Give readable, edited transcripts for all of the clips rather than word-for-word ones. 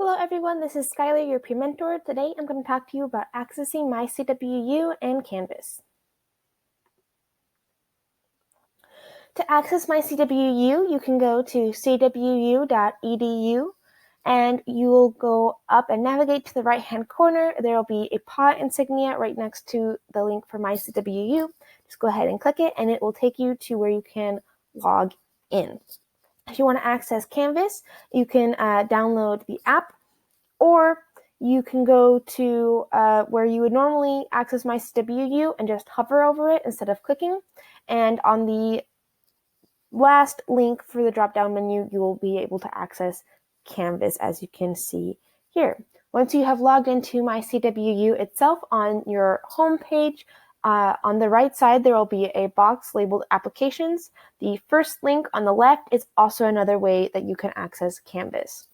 Hello everyone, this is Skylar, your peer mentor. Today I'm going to talk to you about accessing MyCWU and Canvas. To access MyCWU, you can go to cwu.edu and you will go up and navigate to the right-hand corner. There will be a paw insignia right next to the link for MyCWU. Just go ahead and click it and it will take you to where you can log in. If you want to access Canvas, you can download the app, or you can go to where you would normally access MyCWU and just hover over it instead of clicking. And on the last link for the drop-down menu, you will be able to access Canvas, as you can see here. Once you have logged into MyCWU itself, on your home page, on the right side, there will be a box labeled Applications. The first link on the left is also another way that you can access Canvas.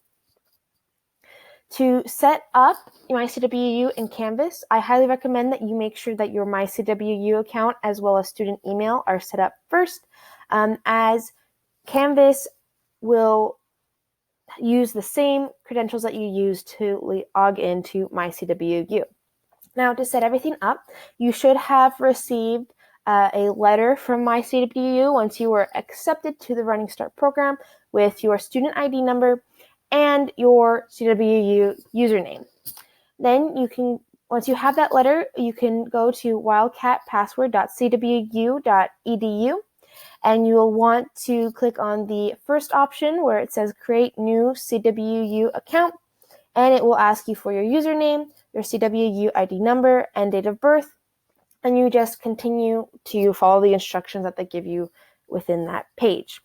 To set up MyCWU in Canvas, I highly recommend that you make sure that your MyCWU account as well as student email are set up first, as Canvas will use the same credentials that you use to log into MyCWU. Now, to set everything up, you should have received a letter from MyCWU once you were accepted to the Running Start program with your student ID number and your CWU username. Then you can, once you have that letter, you can go to wildcatpassword.cwu.edu and you will want to click on the first option where it says Create New CWU Account, and it will ask you for your username, your CWU ID number, and date of birth, and you just continue to follow the instructions that they give you within that page.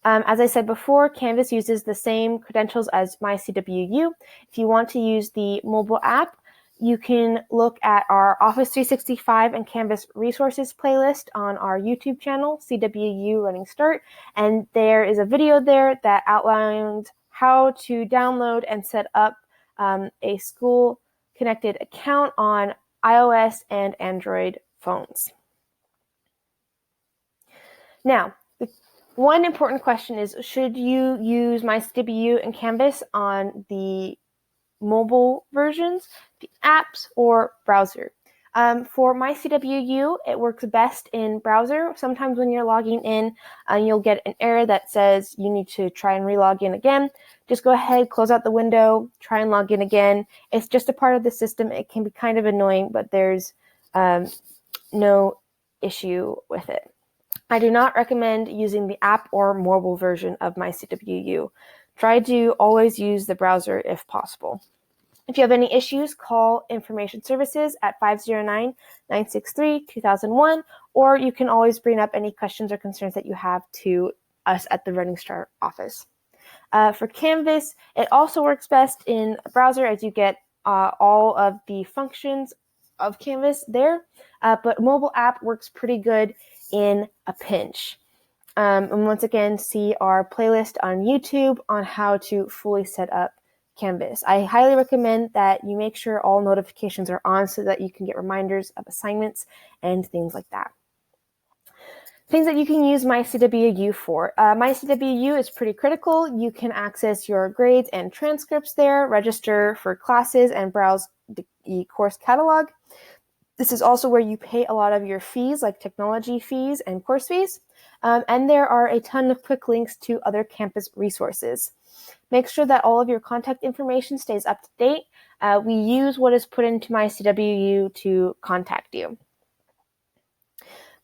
As I said before, Canvas uses the same credentials as MyCWU. If you want to use the mobile app, you can look at our Office 365 and Canvas resources playlist on our YouTube channel, CWU Running Start, and there is a video there that outlines how to download and set up a school-connected account on iOS and Android phones. Now, one important question is, should you use MyCWU and Canvas on the mobile versions, the apps, or browser? For MyCWU, it works best in browser. Sometimes when you're logging in, you'll get an error that says you need to try and re-log in again. Just go ahead, close out the window, try and log in again. It's just a part of the system. It can be kind of annoying, but there's no issue with it. I do not recommend using the app or mobile version of MyCWU. Try to always use the browser if possible. If you have any issues, call Information Services at 509-963-2001, or you can always bring up any questions or concerns that you have to us at the Running Start office. For Canvas, it also works best in a browser as you get all of the functions of Canvas there, but mobile app works pretty good in a pinch. And once again, see our playlist on YouTube on how to fully set up Canvas. I highly recommend that you make sure all notifications are on so that you can get reminders of assignments and things like that. Things that you can use MyCWU for. MyCWU is pretty critical. You can access your grades and transcripts there, register for classes, and browse the course catalog. This is also where you pay a lot of your fees, like technology fees and course fees. And there are a ton of quick links to other campus resources. Make sure that all of your contact information stays up to date. We use what is put into MyCWU to contact you.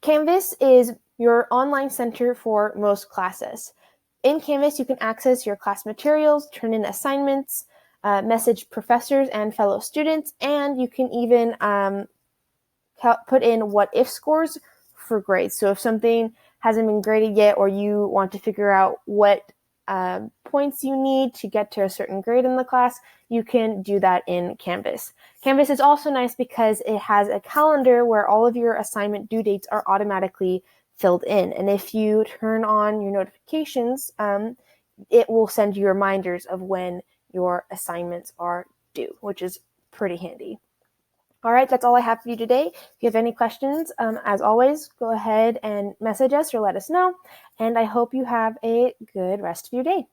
Canvas is your online center for most classes. In Canvas, you can access your class materials, turn in assignments, message professors and fellow students, and you can even put in what-if scores for grades. So if something hasn't been graded yet, or you want to figure out what points you need to get to a certain grade in the class, you can do that in Canvas. Canvas is also nice because it has a calendar where all of your assignment due dates are automatically filled in. And if you turn on your notifications, it will send you reminders of when your assignments are due, which is pretty handy. All right, that's all I have for you today. If you have any questions, as always, go ahead and message us or let us know. And I hope you have a good rest of your day.